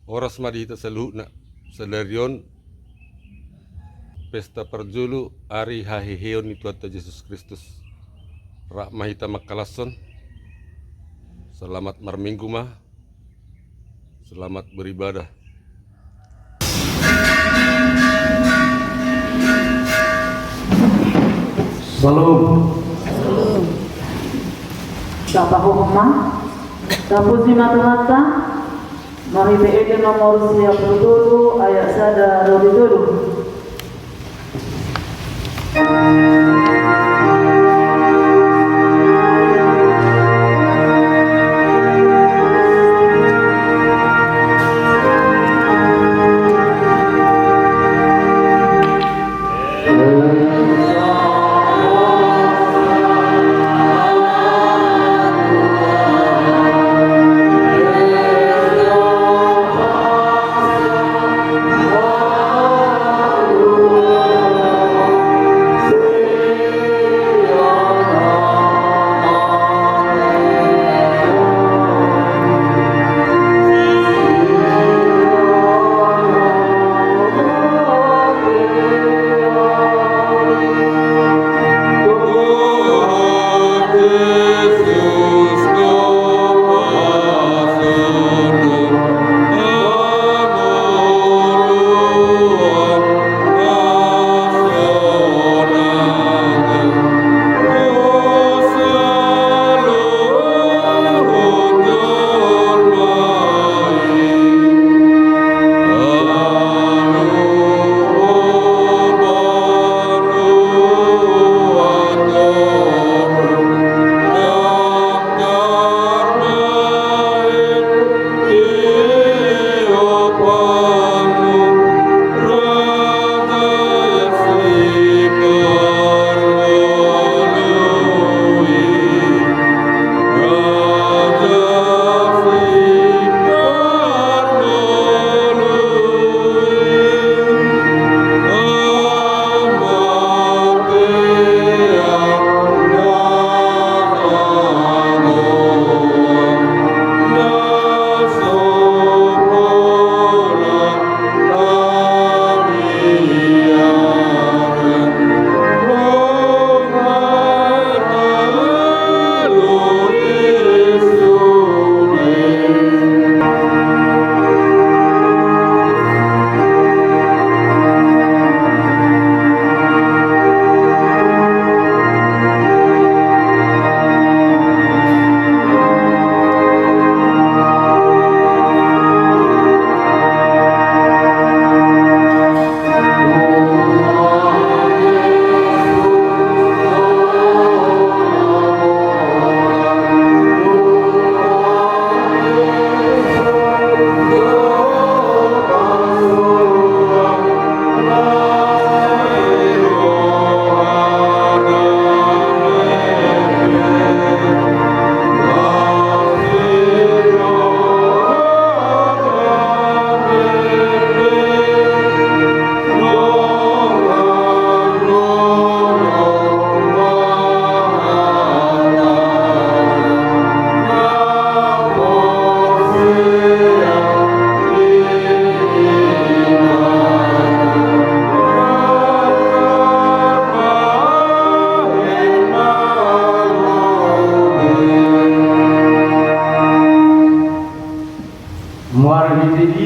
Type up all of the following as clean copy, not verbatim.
Oras madita sa luna sa Lerion, pesta perjulu ari hahihiyon ni Tuhan Yesus Kristus. Rak mahita makalason. Selamat marminggu mah. Selamat beribadah. Salam. Bapak Hukma, Kapuji Mata-Mata, mari PED nomor siap dulu ayat sada rodi dulu.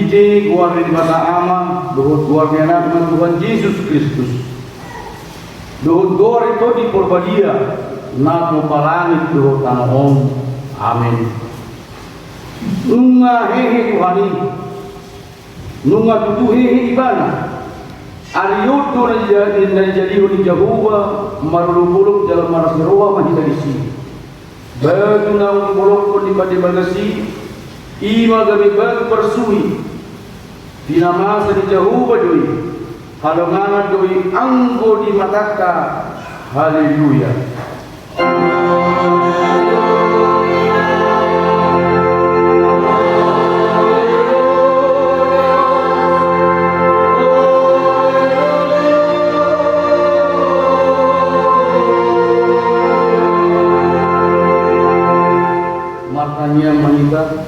Keluarga di mata ama, dohut keluarga anak Tuhan Yesus Kristus. Dohut gor itu di porbadia, nato palangit dohut tanah om. Amin. Nunga hehe Tuhani, nunga tutu hehe ibana. Ariyuto na jadiho ni Jehovah, marulubulok dalam marasiroa mahitagisi. Bagi na bulok pun di padibagasi, ima gabi bagi persui. Dinamasa di Jehovah doi, halongangan doi anggo di mataka. Haleluya. Makanya manita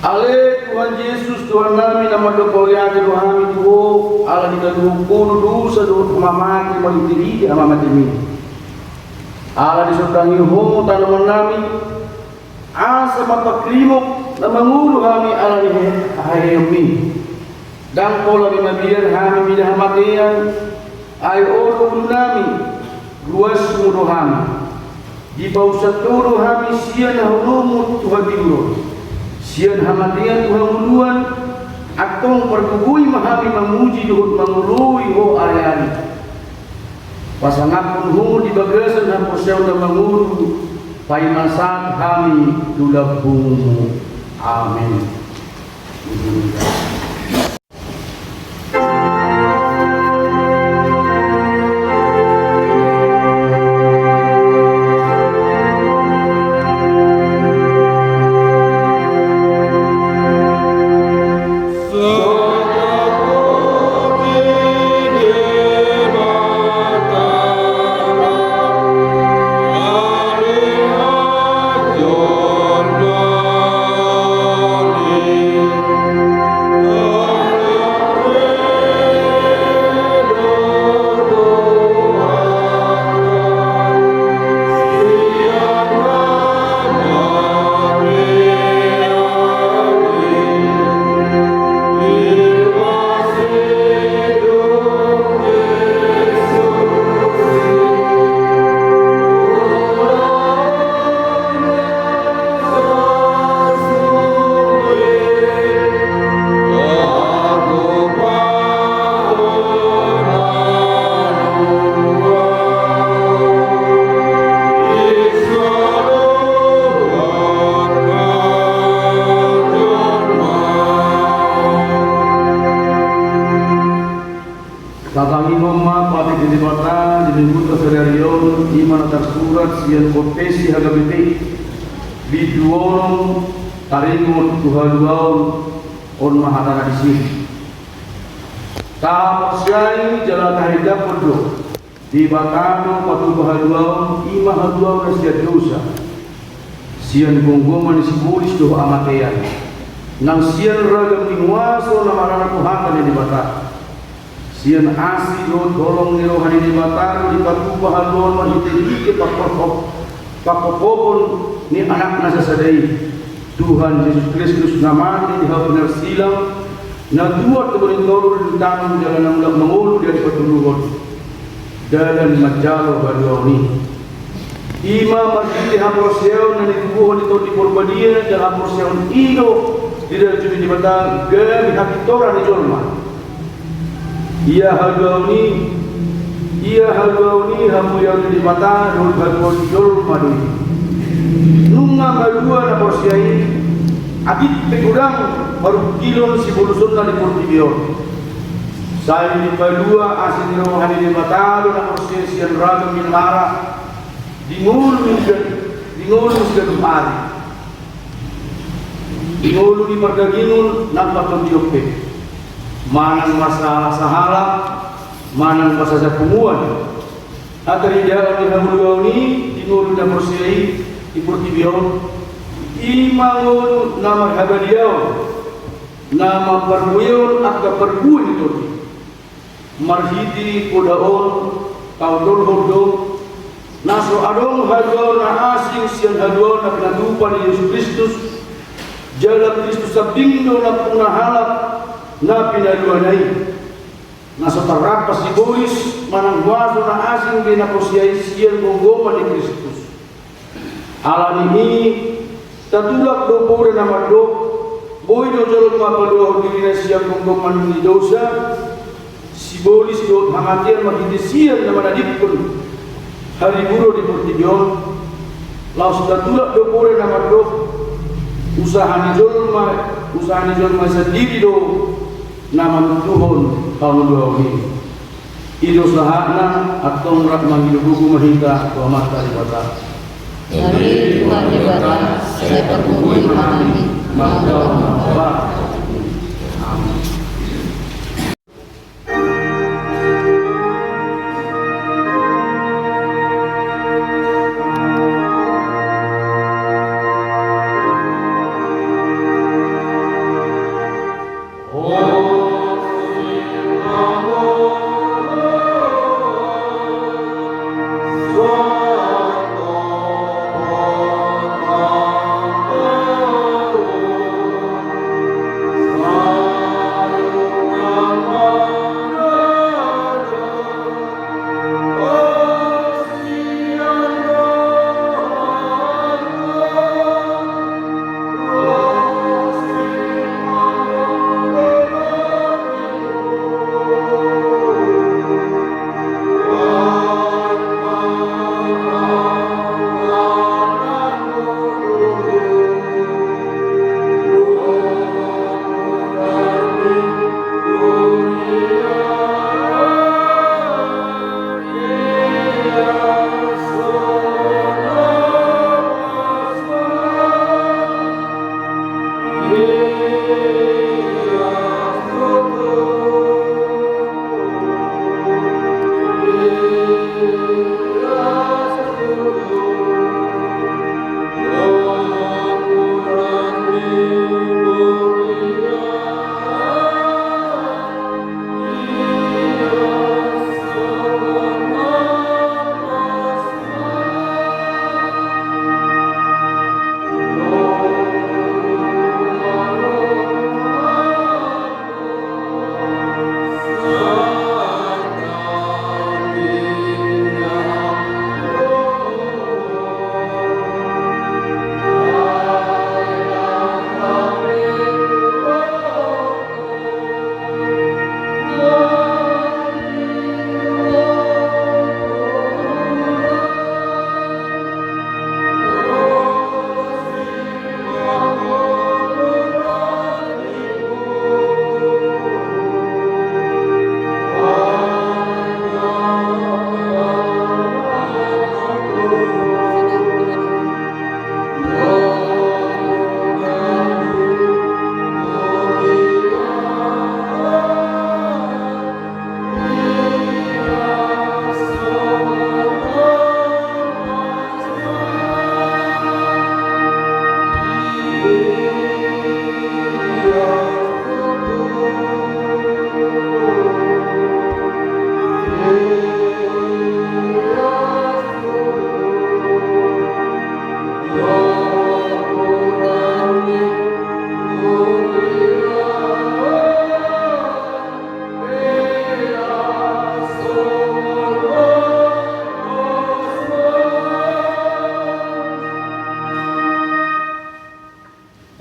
Ale Tuhan Yesus Tuhan nami nama doa yake dohami tuho ala dikaduhukunu dosa do mamaki malutiri ama matimi ala disodangi ho tanaman nami asa mapaklimok na mangulu kami ala ni hayemi dan pola ni mabiar kami minah matian ay oro nami luas mudo kami di bawah saturu kami sian hulumut Tuhan biro sian hamatian Tuhan muluan atong perkugui mahami memuji duhut mangului ho ari-ari pasangapun ho di bagasan dan persiaw na mangulu paimasat kami dulabung amin. Sian kopesi hagabiti biduon taringon tuhaluaon on mahatana di sini. Tahasyai jalan tahidap podo di bakano patu tuhaluaon ima haluaon nasiat dosa. Sian gonggoman si bulis doh amatean. Nang sian ragam minuaso namarana Tuhan di batak. Sian asi do tolong niro hani di batar di patu bahalon mahiteli ke pakopopon ni anak nasa sadai Tuhan Yesus Kristus namanya di benar silam na dua kebenin tolong di tangan jalan namulak mengulu dari patuluhon dalam majalo baduani ima margiti haporseon na nikubuhon ito di korbadia dan haporseon ino di dalam judi di batar gami hakitora ni jolma ia hagauni hamu yang di mata dul bagol jol madu nunga badua na porsiai abit pegurang baru kilon si bulusun na di portibio saya di badua asin rohani di mata na porsiai sian ragam min mara di ngulu sudah dumari di ngulu di pergaginun nampak tondiope manang masalah sahala manang masalah pumuan atari jalan di hamuluaw ni tinulun na porsiay ipurtibiyon imangon na maghabaliyaw na maparbuyon at kaparbuyon ito marhiti kudaon kaudol hodong naso adong hadwaw na asing siyan hadwaw na pinatupan ni Yesus Kristus jala Kristus sa bingdo na punahalap na pinaluanay nasa tarapas si Bois manang waso na asing binaposyay siyan gonggoman ni Kristus alam ini tatulak do pore na madok boy do jalo mapaluho diri na siya gonggoman ni dosa si Bois do hamatian magindi siyan na manadipun hari buro di Portibyon laos tatulak do pore na madok usaha ni jolma sendiri do nama Tuhan kaum dua ini. Ido sahana atau rahman hidup mahita wa mata ibada. Dari Tuhan ibada sepak bumi kami maka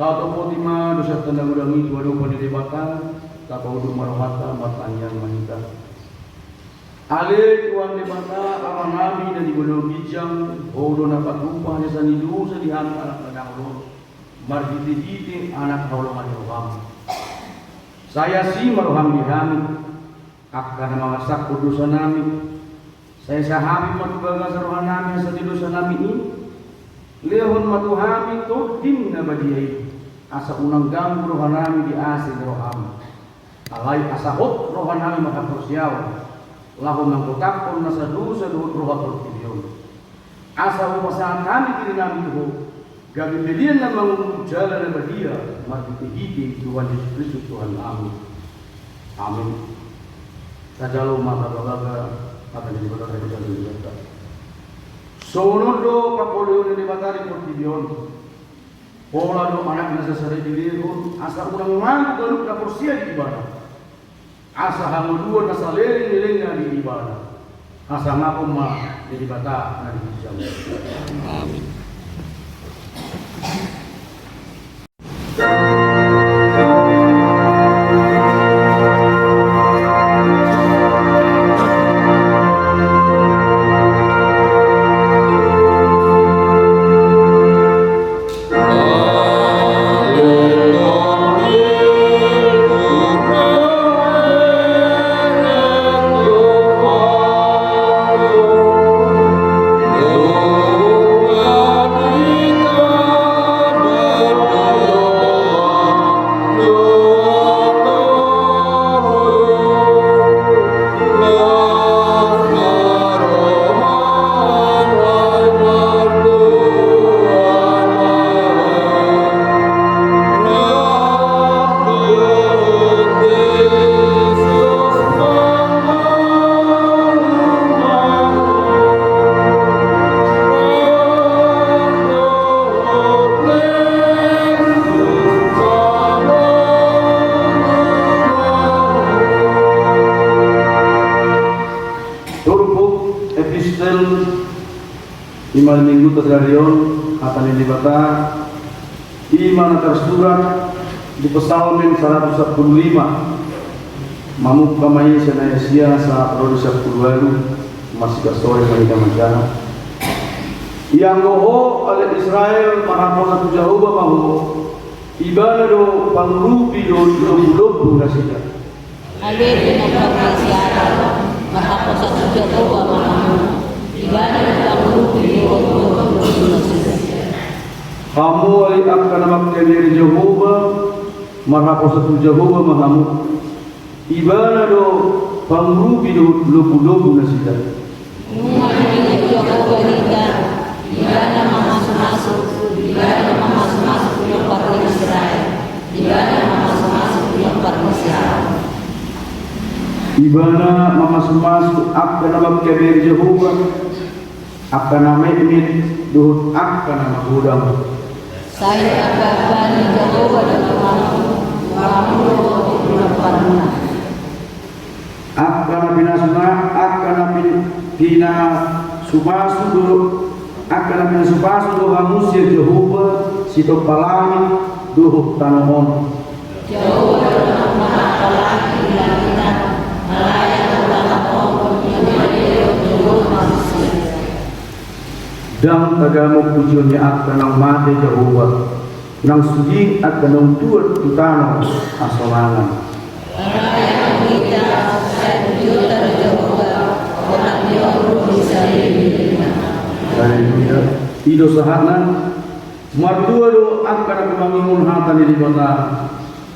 atau potima dosa tanda udangi tuadu pandidebatan tapaudu marohata matanyang manita. Ale tuan debata arang nabi dan ibodo bijang hodo napatupa hanya sanidu sedihan anak kadang marjiti anak haulungan roham. Saya si maroham dihami akan mengasak dosa nami. Saya sahabi matubaga sarohan nami asati dosa nami ini. Lehon matuhami tudin nabadiyai asa unang gam rohanami di asin rohami alai asa hot rohanami maka persiaw lahon mangkotakon nasa dosa dohot rohatul tibion asa umasahan kami diri nami tuho gabi belian na mangujala nabadiya magtihidi Tuhan Yesus Kristus Tuhan amin amin sajalo maka babaga akan jadi benar dari jalan kita. Sonodo kapoleo ni batari portibion. Pola do anak nasa sare dilirun asa unang mangu galuk na porsia di ibadah. Asa hangu dua nasa lering di ibadah. Asa ngapom ma di bata na di jam. Amin. Iman minggu terjadion akan dibata iman tersurat di Psalmin 115 mamuk kamai senaya sa produsa puluhan masih ke sore mereka mencana yang goho oleh Israel mahamosa tujahuba mahu ibadah do pangrupi do nasida ale demokrasiara mahamosa tujahuba mahu ibadah do pangrupi do nasida kamu ay akan makkeni Jehovah mahamosa tujahuba mahamu ibadah do pangrupi do lubu nasida ibadah masuk-masuk yang partai Israel ibadah masuk-masuk yang partai Israel ibadah masuk akan nama kebir Jehovah akan nama ini duhut akan nama gudang saya akan Jehovah dan kamu berparna akan binasuna akan bina subasu dulu akan bina subasu dulu manusia Jehovah situ palami dulu tanomon Jehovah dan palami langit melayang tanomon yang Jehovah manusia dan tagamu pujiannya akan nang mati Jehovah nang suji akan nang tuat tutano asolangan melayang kita saya juta Jehovah orang yang bisa Haleluya. Ido sahatna martua do akan kemangimun hata di kota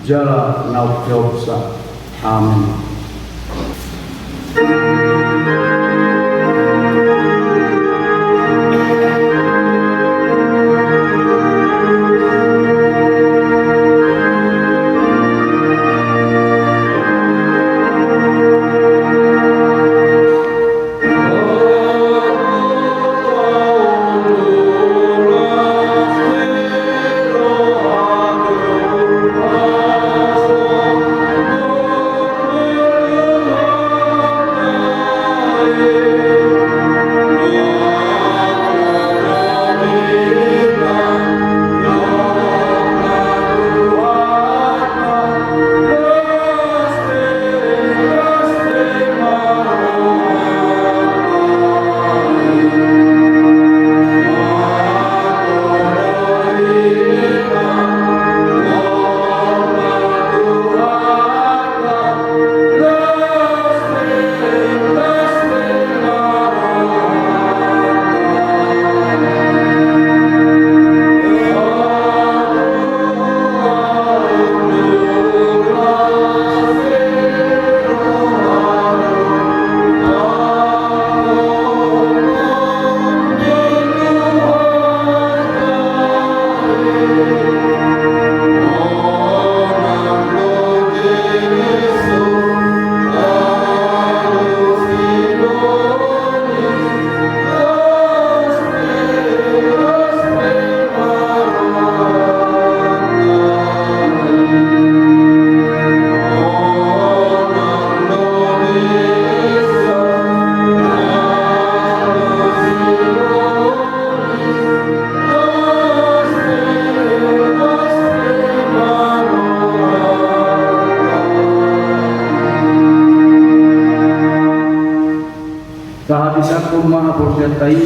jala nauk jawabsa. Amin. sapor setai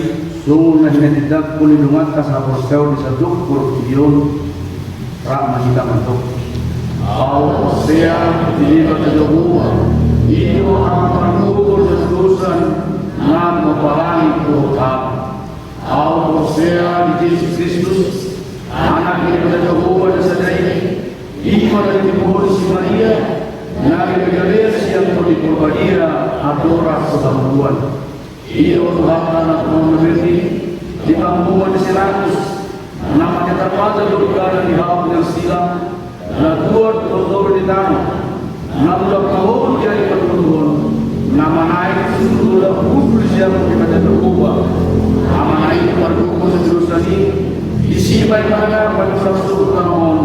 sunah tidak kulidungan kasapor seu disaduk kurpion rak mahita mantuk au sea dilibat jauh itu akan mengukur dosan nam mepalangi kota au sea di Yesus Kristus anak daripada Jehovah disadai iman dari Tuhan si Maria nabi Magdalena yang diperbadia adora kesambuan iyo Tuhan anak mengerti di kampungan di Sirakus namanya terpatah berkala di hal yang silam dan Tuhan berdoa di tanah namun tahun jadi pertumbuhan nama naik sudah kudus yang kita terubah nama naik pertumbuhan seterusnya ini disimpan pada satu tahun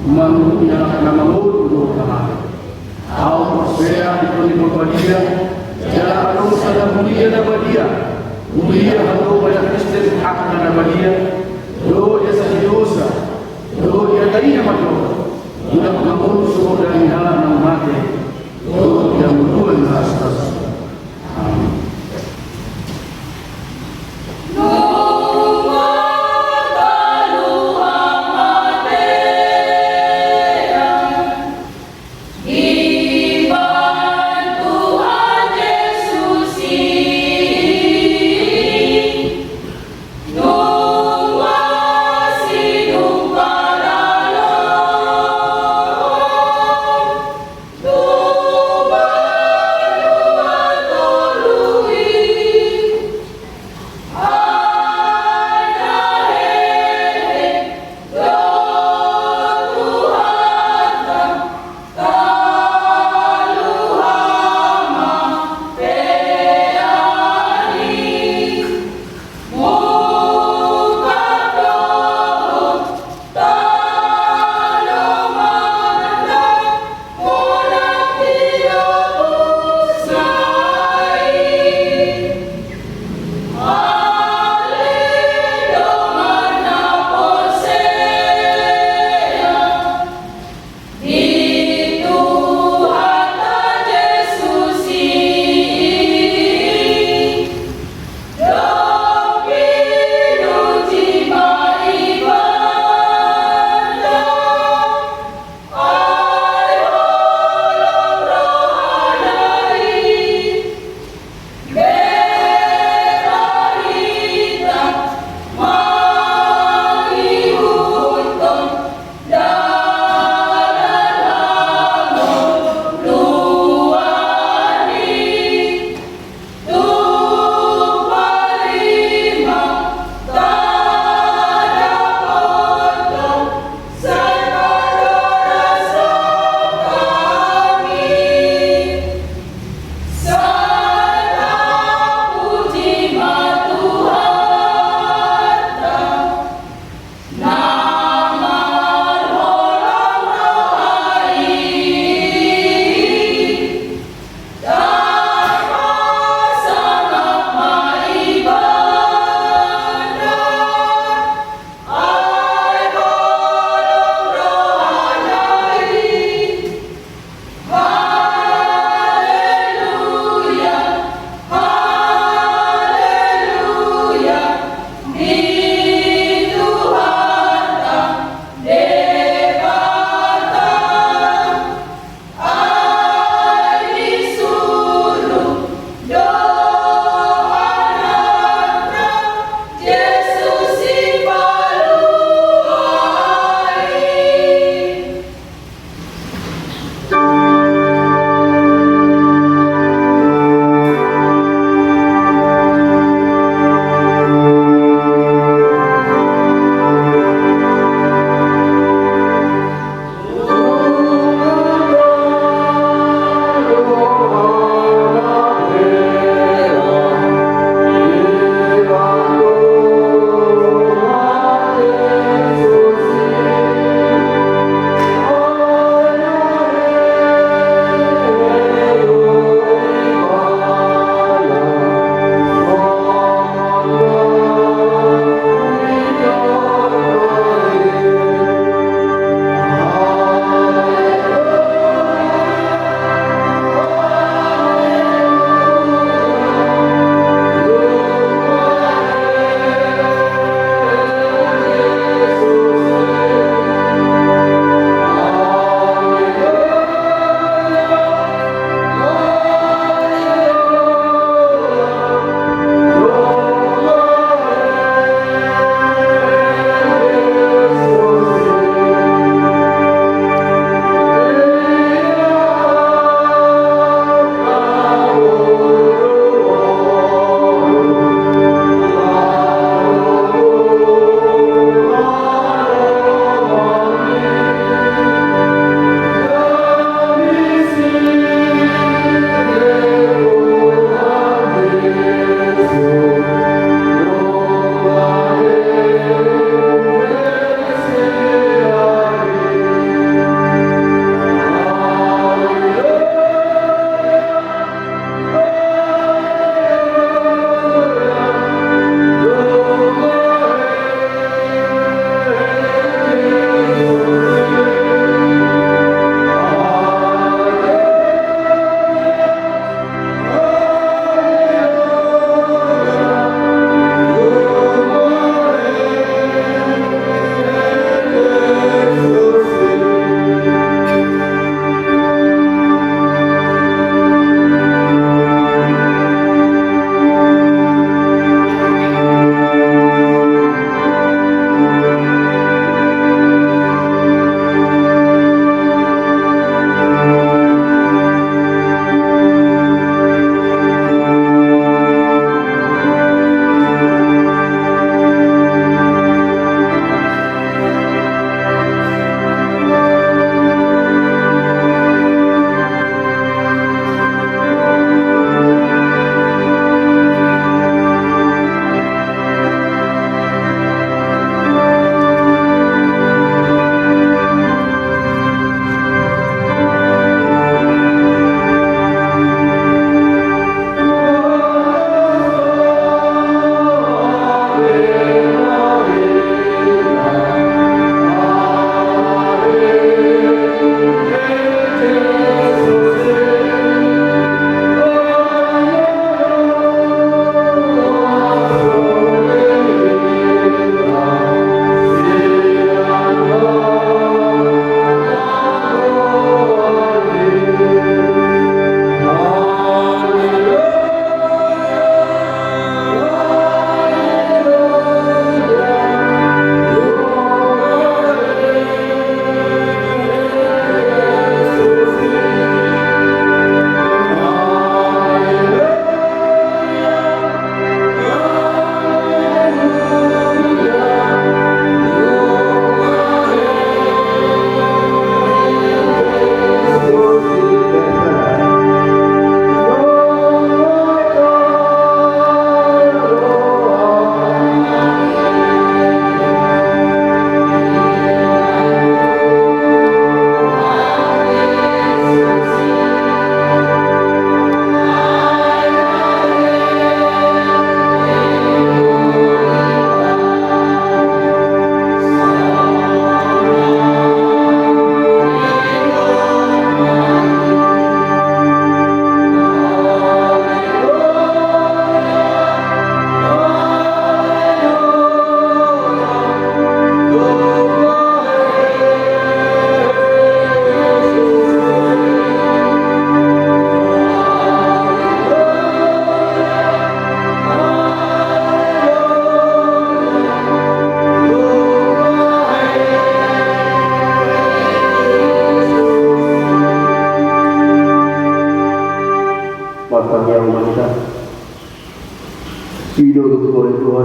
mengunyah nama mulut tanah au persea di Perbadia jalan harus ada mulia dan badia mulia harus banyak Kristen akan ada badia do ya dosa do ya tadinya maju sudah mengambil semua dari halang dan mati do yang berdua atas amin. Oh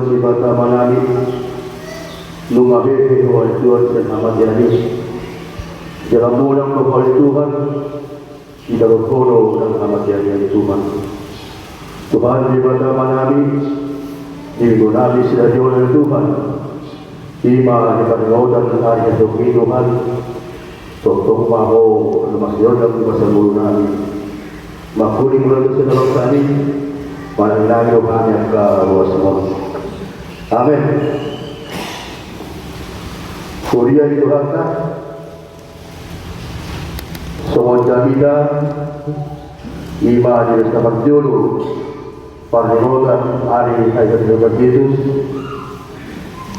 Tuhan si bata manami lungahe wal Tuhan sa namadiyani dalam mulang wal Tuhan tidak berkono dalam namadiyani Tuhan Tuhan si bata manami digunakan sila Tuhan Tuhan ima di panodan hari Tuhan Totong maho lumasyon ang pasambulu namin. Makuling mula sa dalawang sani, panalangin kami ang karuas mo. Amen. Kuria itu harta, semua jamida, ima di tempat dulu, panlimutan hari ayat Tuhan Yesus,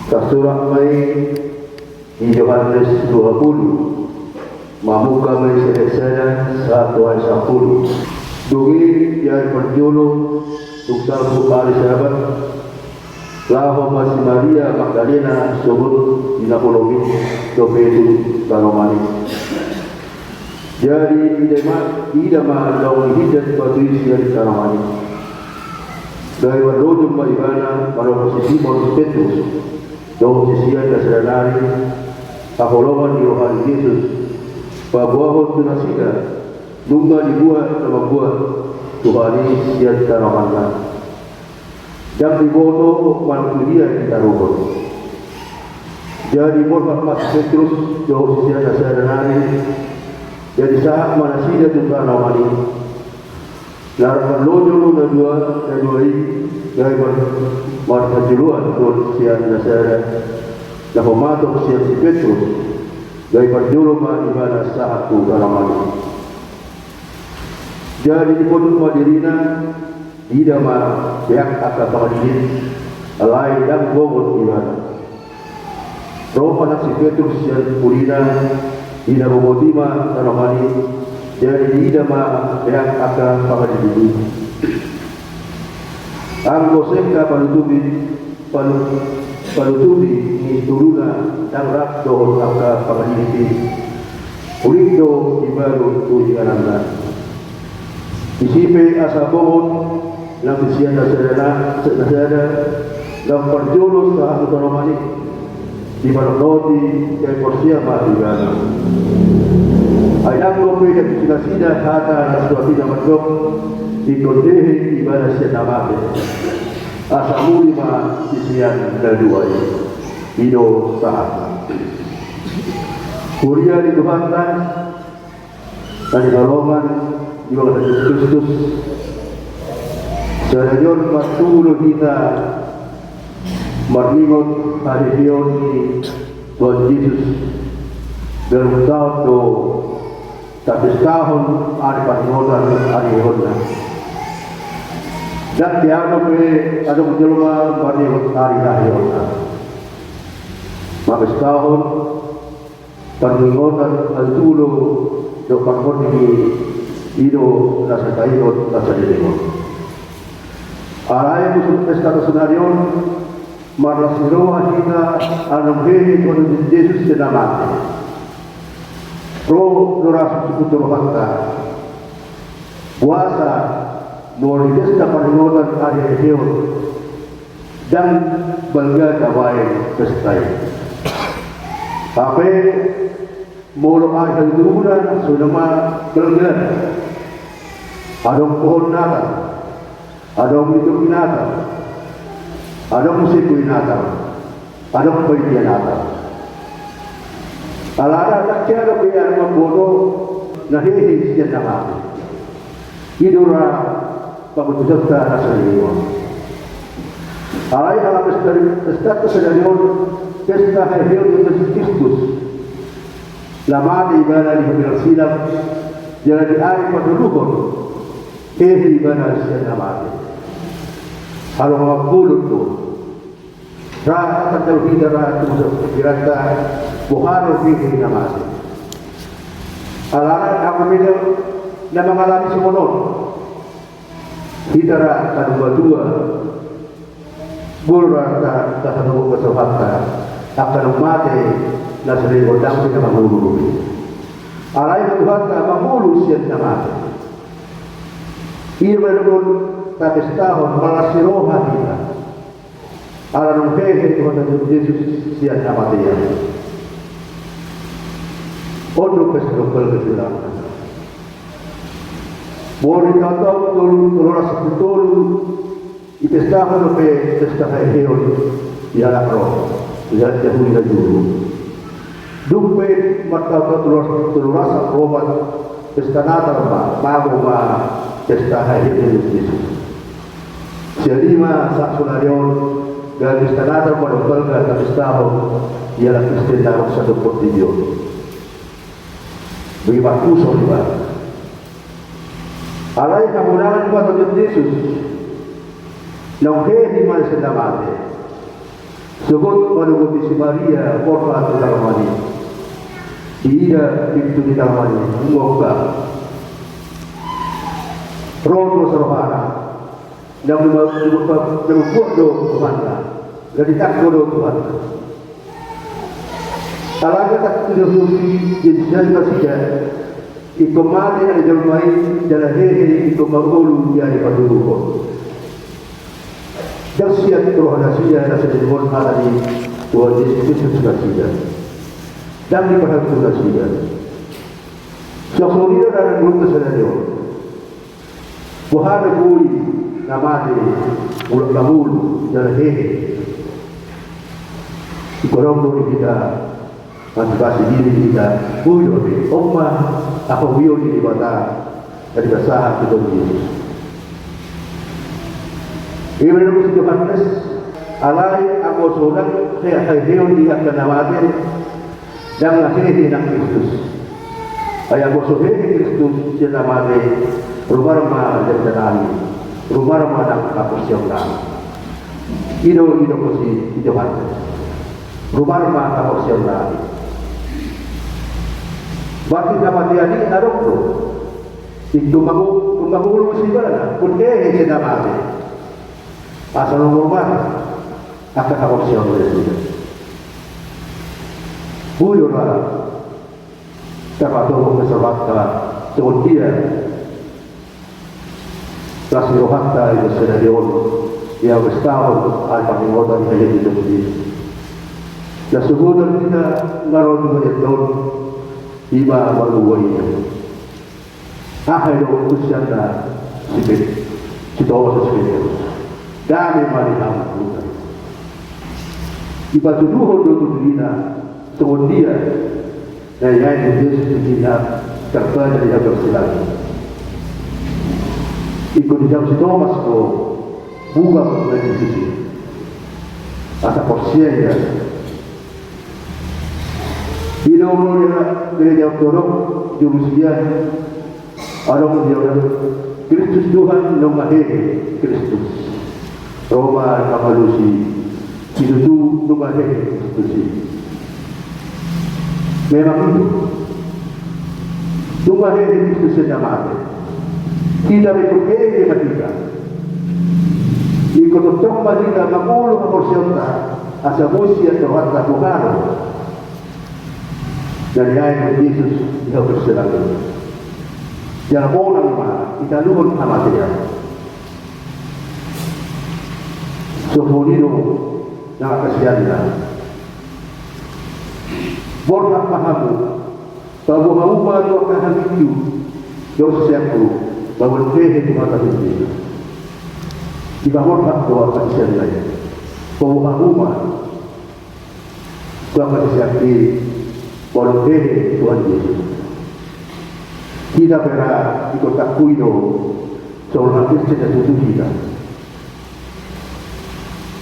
kasurat mai di Yohanes 20. Mamuka may sinesena sa 10. Dungi yang berjulu Tuksal bukari sahabat Laho si Maria Magdalena Subut Inapologi Dopedu Karomani. Jadi tidak mahalau hijat Batuis dari Karomani. Dari warlojum maibana Pada posisi Morus Petrus Dong sisian dasaranari Akolongan di Yohan Yesus Pabuahon tunasida Nungga dibuat sama buat Tuhani siat tanamannya Dan diboto Manusia kita rukun Jadi Morfak Mas Petrus Jauh siat dasaranari Jadi saat manasida tuntanamani Larang lojo na dua ini Gaya markajuluan Tuhan siat dasaranari Na pumatok siat si Petrus Gaya berjuru ma'imana sahatu dalamani. Jadi di pondok madirina tidak pihak akan pengadilan alai dan bobot imana. Roh anak si Petrus yang pulina tidak bobotima dalamani. Jadi tidak pihak akan pengadilan. Ang koseka panutubi ni turuna dan rak dohon angka pangahilipi ulido ibaru tuhi ananda isipe asa bohon lang disiyan na sadana lang perjulos sa ako tanomani di manonoti kay porsiya matigana ayang lope na sinasida hata na suwati na matok ikondehe ibadah siya namate asa mulima isian daduai ido sahat kuria di Tuhan dan kalongan di bawah Kristus sadayon patulo kita marlingot hari ni Tuhan Yesus dalam tahun do tapi tahun hari panodan hari hona dan dianggap ada menjelma pada hari lahirnya. Maka setahun peninggotan altulo do pakoni ido nasa tayo nasa dilemo. Alay musuh pesta senarion marlasiro kita anong hini kono Yesus senamate. Pro doras sukuturo hakta. Puasa Morides na paningotan ari Heon dan bangga kawai pestay. Tapi molo ay kalduran sunama bangga. Adong pohon nata, adong itu nata, adong musik nata, adong bayi nata. Alara nakya biar membodo nahihi siya nama. Idura pagkutusap sa nasaliwa. Alay ang pesta kesadaran pesta Heon Yesus Kristus. Lamati ibadah di hubungan silam jadi air paduluhon kehi ibadah siya namati. Halo mapulot to. Ra akan terhidar tumusap kirata buharo kehi namati. Alaran ako bilang na mengalami sumunod. Hidara kadua-dua Gulra kahanubo kasawakta akan umate na saligodang pinamangulu. Alay Tuhan ka mangulu siya namate. Iba naman tapistahon malasiroha kita. ala nunghehe Tuhan Yesus sian namanya untuk kesempatan keselamatan. Boleh kata tolong rasa betul ipestahan ke pestahan heon ya roh ya jauh ya dulu. Dumpe mata tolong rasa obat pestanatar bago pestahan heon Yesus. Jadi sak sunarion dan pestanatar pada belga pestahan ialah pestanatar satu portillo. Bagi baku sorry alai kemudahan buat Tuhan Yesus nongke di mana sedang mati sebut pada si Maria porfa di dalam mani dia itu di dalam mani mengobat roh servana yang membuat doa Tuhan jadi tak doa Tuhan alaga tak terus jadi saja ikomade na jamai jala hehe ikomagulu yani paduko dasia rohanasia na sedemon halani Tuhan Yesus Kristus dan di perhatian soksolida dan grup sedario wahada buli namade ulak lamulu jala hehe ikorong kita motivasi diri kita buyo di umma apa buyo di bata dari basahan kita Yesus. Ini menurut Yohanes alai aku solang saya heon di akan nawade dan akhirnya nak Kristus. Ayah aku soheh Kristus jana made rumah jana rumah nak kapus yang dah. Ido kosi Yohanes. Rumah kapus yang dah. Bagi dapat dia ni arok tu, itu mahu musibah pun dia tidak mati. Asal rumah akan harus siap bersih. Buyurlah, dapat orang keservatan semuanya. Kelas rohata itu sudah dion, dia bersetahun alpa mengobat saja di tempat ini. Dan sebulan kita ngaron menjadi iba maluway ahero kusyanda sibit sitawa sa sibit dami maliham bukan iba tuduhon do tudina tungod dia na yan Yesus tudina karpa dari agak silang ikut jam si Thomas ko bunga na Yesus asa porsiya ya Ino gereja Ortodok di Rusia ada dia Kristus Tuhan nomahir Kristus Roma Kamalusi itu nomahir Kristus memang itu nomahir Kristus yang mati tidak berpikir ketika ikut tomba kita mengulu porsiota asa musia terhadap Tuhan dan yang Yesus dia berseragam. Jangan orang mana kita luhur sama dia. Sofonino nak kasihannya. Bornak pahamu, bahwa mau baru akan itu dosa siapku, bahwa dia itu mata sendiri. Di bawah hak doa kasihannya. Bahwa mau akan siapki Walau Tuhan Yesus kita pernah ikut takuido seorang Kristen dan tutup kita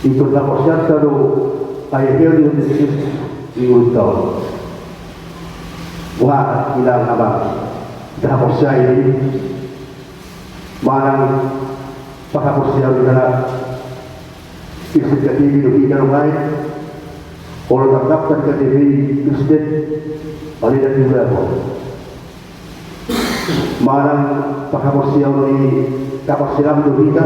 ikut lapor syarta do ayah Yesus minggu tahun wah hilang abang dah posya ini mana pakai posya di dalam Kristen ketiga do kita rumai kalau terdaftar ke TV Kristen, paling dan juga mana pakai siang ini kapal silam tu kita,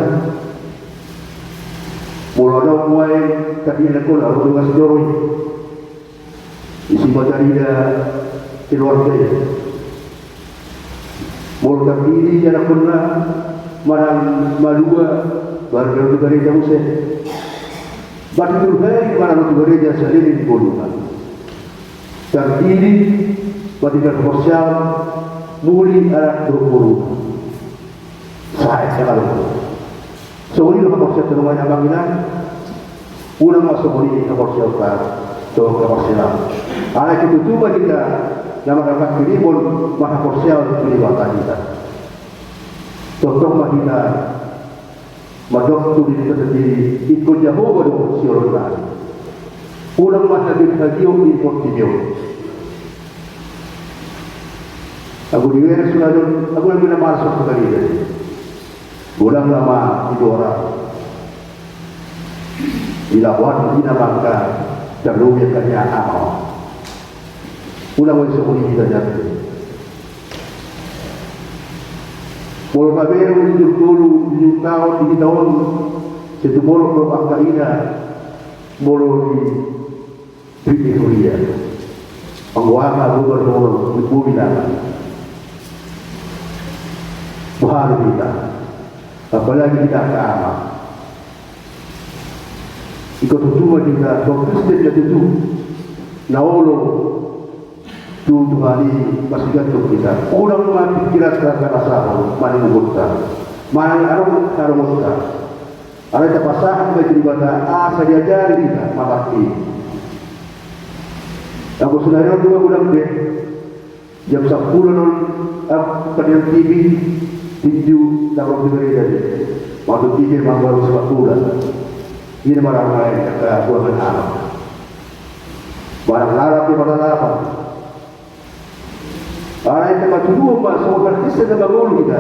mula dah mulai kaki lekol lalu dengan sejauh isi materi dia keluarga, mula kaki ini jangan pernah mana malua baru dari jauh se, Batulhei para no gereja sendiri di Bolungan. Terdiri bagian sosial muli anak 20. Saya kalau so ini lokal sosial terumah yang banginan ulang masuk muli lokal sosial to kapasitas. Anak itu cuma kita nama dapat kiribon mah sosial di bawah kita. Contoh kita madok tu di sendiri ikut jauh baru siorotan. Ulang mah habis hajiu di portfolio. Aku diweres sudah aku lagi nama masuk sekali dia. Ulang lama itu orang. Bila buat kita bangka terlalu banyak amal. Ulang masuk kita jadi. Mula kaberu di dulu di tahun situ mula pro angkaina mula di Victoria. Anggota gubernur di Bumila. Bukan kita. Apalagi kita agama. Ikut cuma kita Kristen jadi itu. Naolo tu hari masih gantung kita. Ulang mati kira rasa mana mengurutkan, mana harus mengurutkan. Ada pasangan bagi ibadah saya diajari kita mabakti. Aku sudah ada dua bulan deh. Jam 10 pada TV tinju dalam gereja ini. Waktu TV baru 10 bulan. Ini barang lain kata bukan alam. Barang larap di barang larap. Orang yang tempat dulu masuk Kristen dan bangun kita,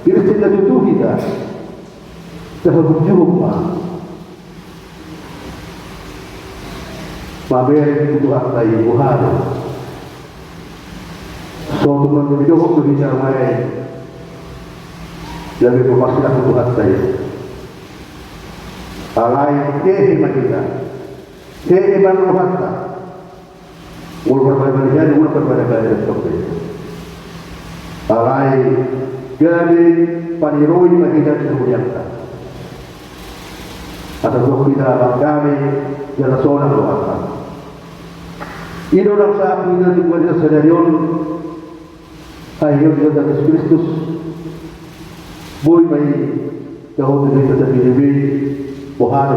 Kristen dan tutup kita, terhadap jumpa. Mabel itu harta ibu hari. Suatu menjadi doa berbicara lain, lebih bermasalah itu harta itu. Alai kehidupan kita, kehidupan harta. Mula berbalik mula berbalik Alai jadi paniroi bagi kita semuanya. Atau kita kami jalan seorang doa. Ini orang saat ini di mana sedarion ayo kita Yesus Kristus boy mai jauh dari kita lebih bohar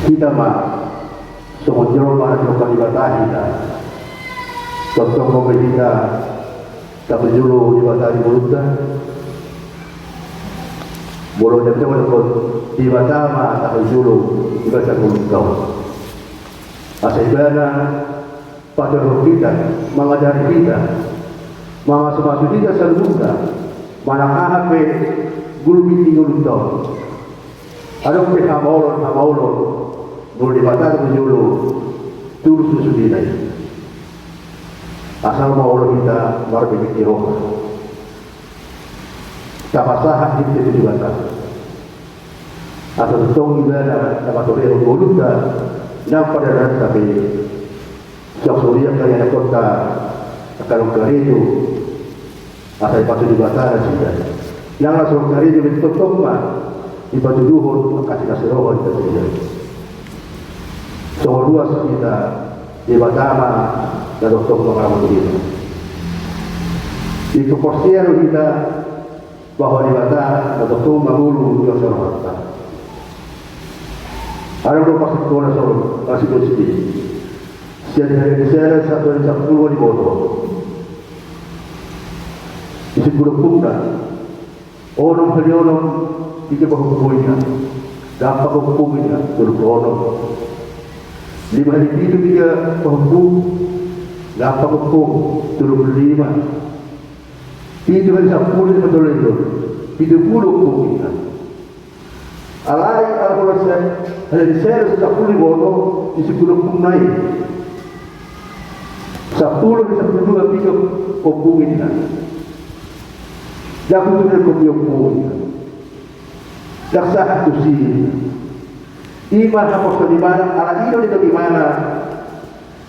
kita mah semua jauh mana jauh ibadah kita. Contoh mobil kita tak berjulu ibadah di mulutnya. Boleh jadi macam ibadah mah tak berjulu ibadah mulut kau. Asal ibadah pada roh kita, mengajari kita, masuk kita selalu mana apa guru meeting mulut kau. Ada orang hamaulon, boleh ibadah berjulu turun susu dia. Asal mau orang kita baru dipikir roh. Tak pasah hidup itu juga tak. Asal betul ibadah dapat orang mulut dah. Nampak pada tapi siap suria kaya kota akan kari itu asal patut dibaca sudah. Yang langsung kari itu betul mah dibaca duhur kasih roh itu saja. Soal luas kita dibaca dan doktor mengalami begitu. Itu porsinya kita bahwa dibaca dan doktor mengalami yang serta. Ada beberapa sekolah soal kasih kunci. Saya satu dari 10 di bawah. Isi berkumda. Orang beliau tiga berhukumnya. Dapat berhukumnya berkonon. 5 hari itu dia berhukum. Dapat berhukum 25. Itu hari 10 betul itu. 30 hukumnya. Alai al-Quran ada di sana 10 bodoh di 10 hukum naik 10 bisa berdua 3 hukum ini jangan tuh dari hukum jaksa itu sih iman harus di mana ala itu di mana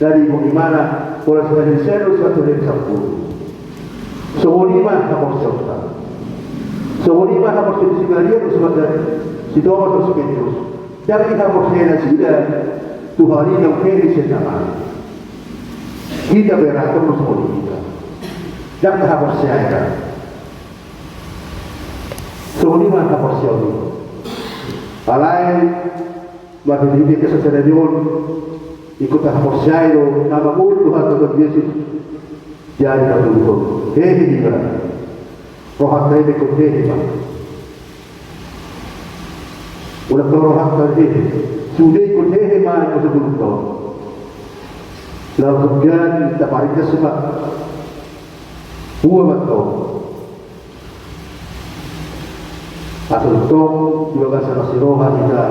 dari bagaimana kalau sudah di sana 1 dari 10 semua iman harus serta semua iman harus di sini sebagai si Thomas Petrus, dari kaporsiya sila, Tuhan ini ang pwede siya naman. Kita berato mo sa kita. Dan kaporsiya ka. So, hindi man kaporsiya dito. Alay, matitindi ka sa senadyon, ikut kaporsiya ito, na mabulit Tuhan Tuhan Yesus, diyan ka tulog. Hehe ba? Rohat tayo may kung hehe ba? Ulang ka rohat tayo hehe. Suday kung hehe man ko sa tulog to. Lalu kemudian kita paling semua buah betul. Asal tong di bahasa Nasiroha kita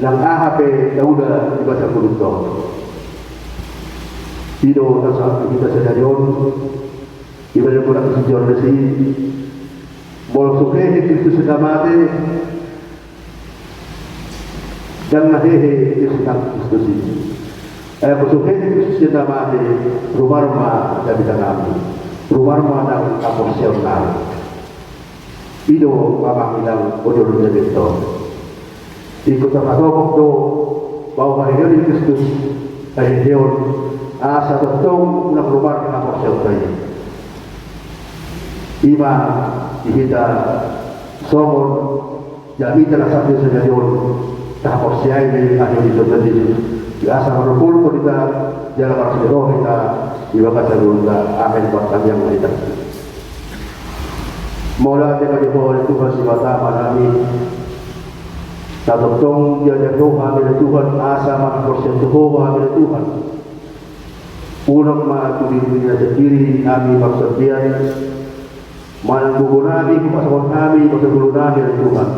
lang AHP dauda di bahasa Kulunto. Tidak nasa kita sedayon ibadah kurang sejarah desi. Bol sukhe Kristus sedamate dan nahehe Kristus Kristus ini. Kusuhin Kristus sedamate rumah dari kami. Rumah ng kaporsyonal. Ido mamakilang odol niya dito. Ikot ang atobok do, bahwa ngayon ni Kristus ay ngayon sa totong ng rumah ng kaporsyonal. Ima, ihita, somon, jamita na sabi sa ngayon, kaporsyay ni ayaw dito na dito. Asa marupul ko kita, jalan marasiroh kita, iba ka sa lula, amin buat kami yang kita. Mula dengan dibawa Tuhan si Batama namin, tatutong dia Tuhan dari Tuhan, asa makaporsiyan Tuhan dari Tuhan. Unang matulin niya sa kiri, kami magsabdiyan, mananggugo namin, kupasakot namin, pagkagulo namin dari Tuhan.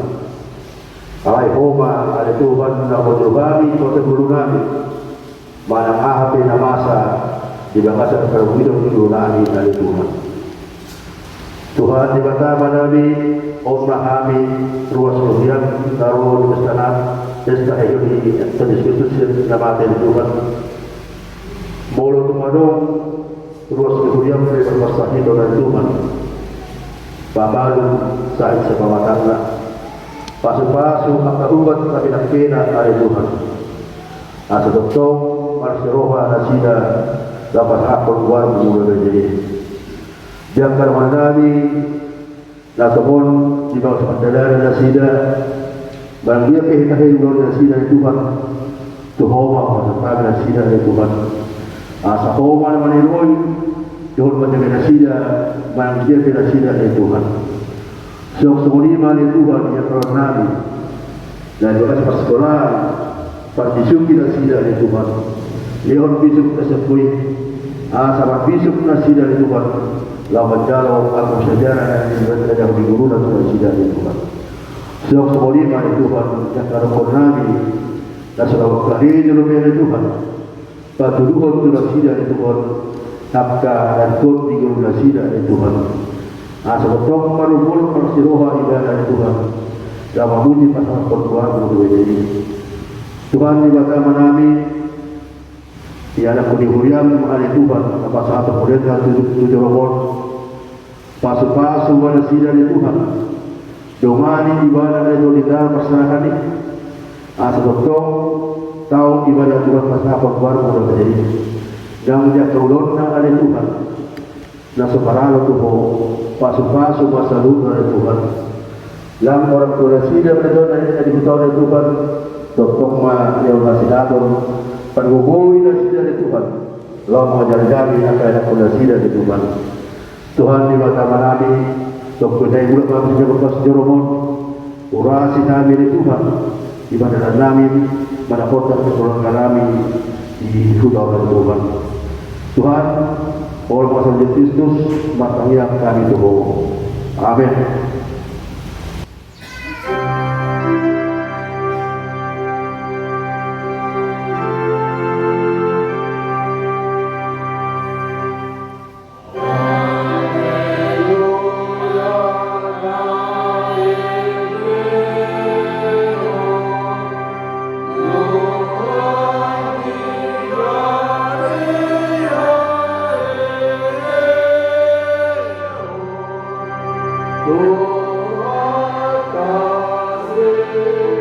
Alay homa, ada Tuhan na kami, pagkagulo namin, manang ahapin na masa, di bangsa ng karugidong namin dari Tuhan. Tuhan di Batama namin, Omna kami, ruas kemudian, taruh di tanah, desta ayo di pendiskusi na mati di Tuhan. Molo tumadong, ruas kemudian dari berpasahi dengan Tuhan. Babalu sa isa pamatanga. Pasu-pasu ang kaubat na pinagkina ay Tuhan. Asa doktong, marsiroha na sila, dapat hapon buwan mula na jadi. Diang karmanami natumon di bawah padalan na sila barang dia kehitahin na sila ni Tuhan tuhoma matatabi na sila ni Tuhan sa homa naman ni Roy tuhon matatabi na sila barang dia na sila ni Tuhan so sumulima ni Tuhan yang karmanami dan bekas paskola partisuk na sila ni Tuhan lehon bisuk na sepui sa bisuk na sila ni Tuhan lawan jalo aku sejarah yang berada di guru dan tidak di Tuhan. Sebab semua Tuhan yang karena nabi dan selawat kali dalam Tuhan. Batu Tuhan sudah tidak di Tuhan. Nafkah dan Tuhan di guru dan tidak di Tuhan. Sebab Tuhan marubul persiroha ibadah di Tuhan. Dan memuji pasal Tuhan berdua ini. Tuhan di Batama nabi. Tiada kunihuriam mengalih Tuhan apa saat kemudian tujuh robot pasu-pasu pada sida di Tuhan domani ibadah itu tidak perserahan ini asal-asal tahu ibadah Tuhan pasal baru mulai terjadi dan dia keulon na alih Tuhan na separalo tuho pasu-pasu masa lupa dari Tuhan lang orang tua sida berdoa dari Tuhan doktor ma yang masih datang panggugoy na sila ni Tuhan. Lawan mga jarjari na kaya na sila ni Tuhan. Tuhan di Batama namin, doktor na ibulat namin sa Bapak Jeromon, urasi namin ni Tuhan, ibadah namin, manapot at kesulungan namin, di Hudaw ng Tuhan. Tuhan, all mga sa Kristus, matangyak kami Tuhan. Amen. Tuhan kasih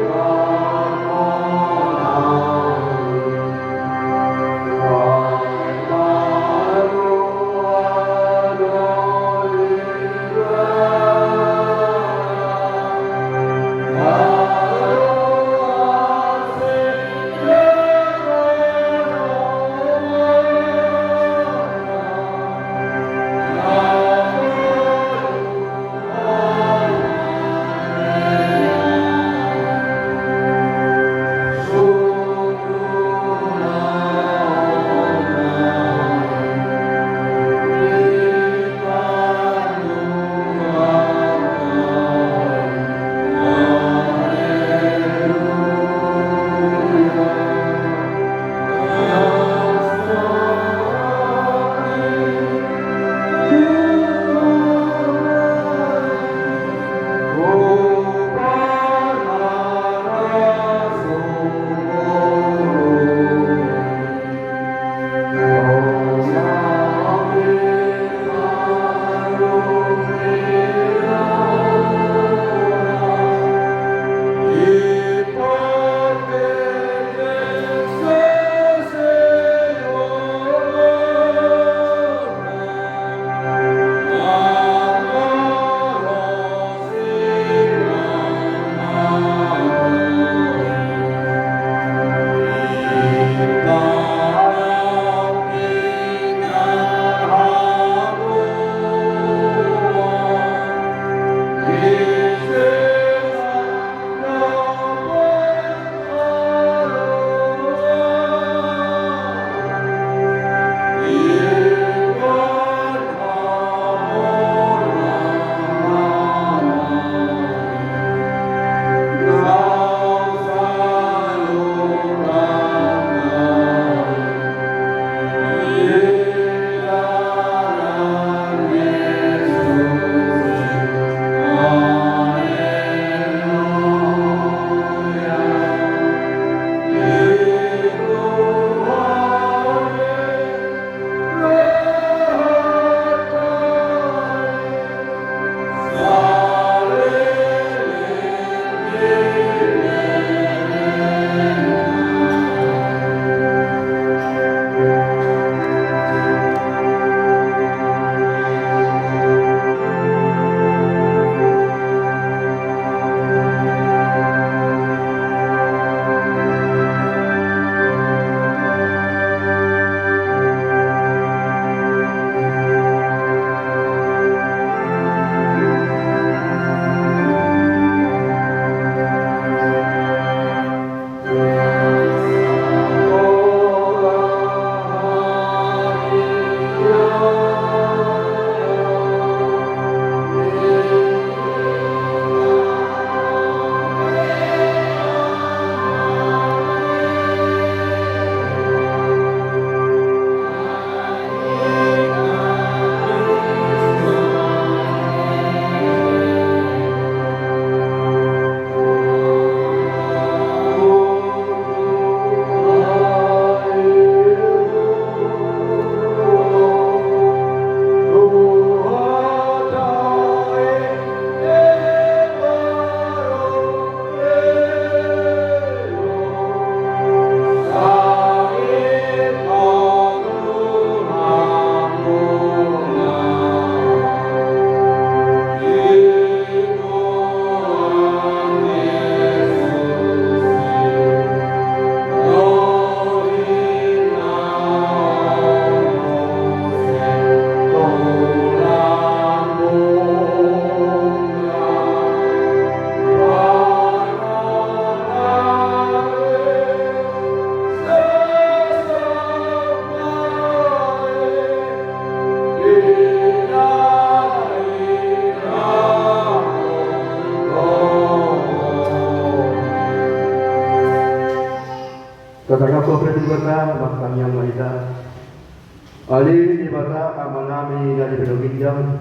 Ali di mata amanami dari Belogijang,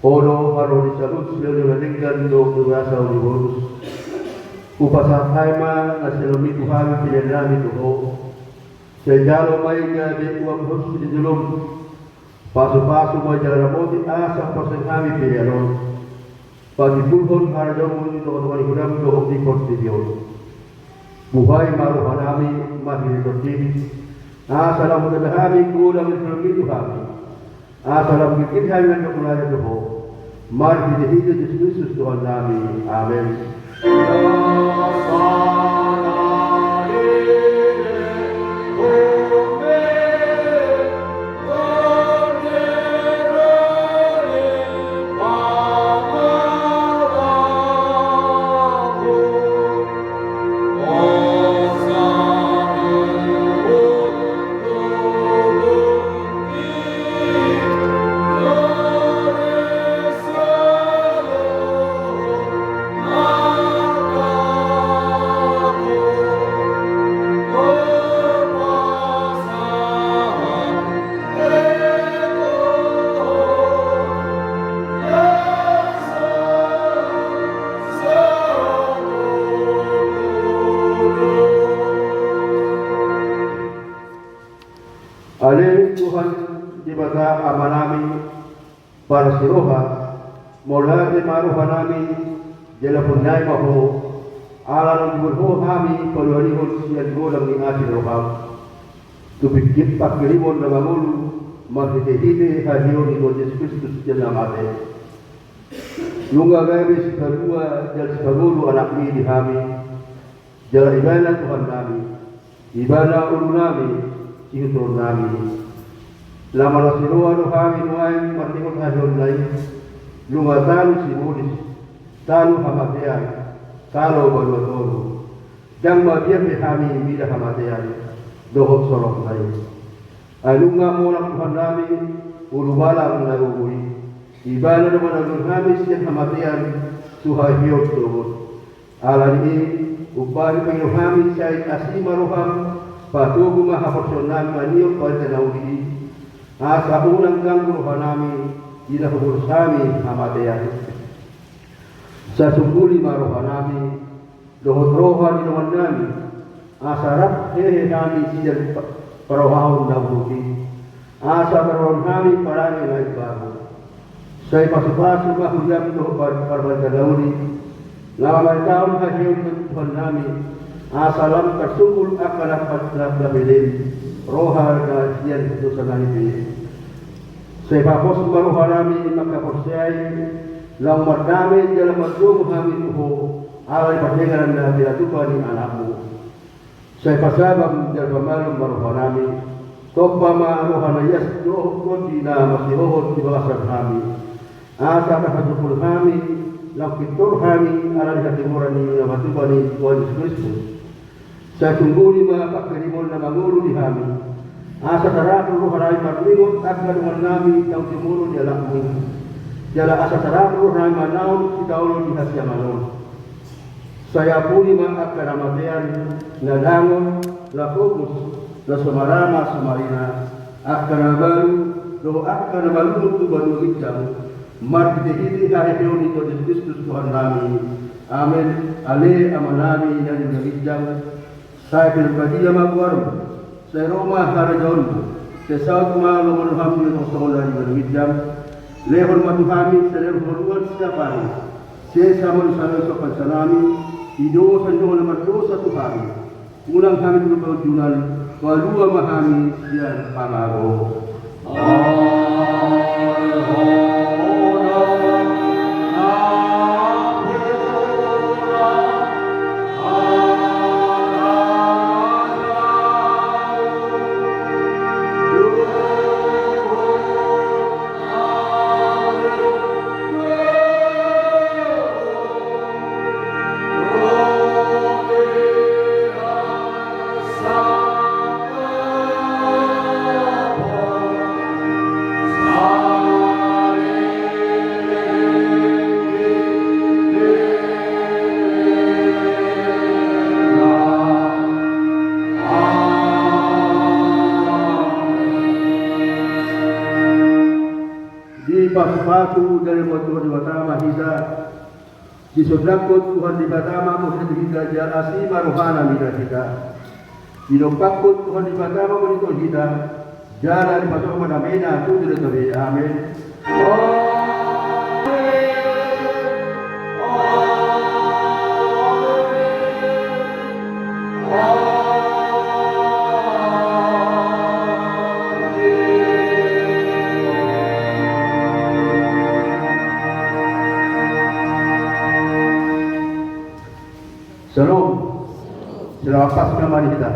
Odo Haro di Salus, Belogijang do Durasa Uniborus, Upasa ma nasilumi Tuhan pilihan nami Tuho, Sejalo Maiga di Uang Hus di Julum, Pasu-pasu may jalan ramoti asa pasang kami pilihan, Pagi pulhon harajamu itu teman-teman ikudam dohok di konstitusi. Buhay maruhan kami mahir tertib. Asalam kami kuda menjelmi Tuhan. Asalam bikin kami yang kemuliaan Tuhan. Mari kita hidup Yesus Kristus Tuhan kami. Amin. Ale Tuhan di mata amanami para siroha mula di maruha nami jala punay maho ala ng burho kami paluarihon siyan gulang ni asin roham tubigit pakirimon na mangulu maghihihili hahiyon ni Yesus Kristus jala mate yung agabi si kadua jala si pagulu anak ni di kami jala ibana Tuhan nami ibana ulo nami Sihutron namin. Lama na sinuwa no kami nuayin martikot hayon lain. Lunga talo si Mulis. Talo hamatian. Talo balwatoro. Dang mabiyang ni kami imida hamatian. Dohot sorok lain. Alunga mo ng Tuhan namin. Urubala ang narubuhi. Iba na naman ang kami siyang hamatian. Suhahiyot dohot. Alam ni upari pang kami siya'y asimaruham. Patugo mahaporsyonal maniyo pada naudi asa unang ganggu hanami ila hubursami hamadaya sa sunguli marohanami dohot roha ni naman nami asa hehe nami siya parawahon na buti asa parawahon nami parani na ibago sa ipasupaso mahuyam dohot parabanda naudi lamang taon hahiyon Tuhan nami asalam tersungkul akan dapat bilin roha na siyan itu sangat ini sebab roha nami maka percaya lang mardami dalam madum kami tuho alay patingan na dilatupan ni anakmu sebab dalam malam roha nami topa ma roha na yas doh di na masirohot di bawah kami asa kahadukul kami lang kitur kami alay katimuran ni matupan ni Tuhan Yesus Kristus sa tungguli mga pagkalimon na mangulo di kami. Asa tarapo ro haray marlingot at galungan namin ang simulo di alam mo. Jala asa tarapo haray manaw si Taulo di hasya manon. Saya puli mga karamatean na langon, na fokus, na sumarama, sumarina, at kanabalu, do at kanabalu to banugit jam. Martitihiti hahiyo nito di Kristus Tuhan namin. Amen. Ale amanami na nagagit jam. Saya pinagpadiya magwarum, sa Roma harajon, sa South Malumon Hamdi ng Sokola di Manwidjam, lehon matuhami sa lehon maluwan siya pari, siya samon sa lehon sa pansanami, ido sa nyo na matlo sa tuhami, ulang kami tulog junal, walua mahami siya pangaro. Sa paspaku dari Tuhan Watama kita, disodakut Tuhan di Batama Muhammad kita jal asima rohana kita. Dinopakut Tuhan di Batama Muhammad kita, jalan di Batama Manamena tu tidak tahu. Amin. Shalom. Selamat pas nama kita.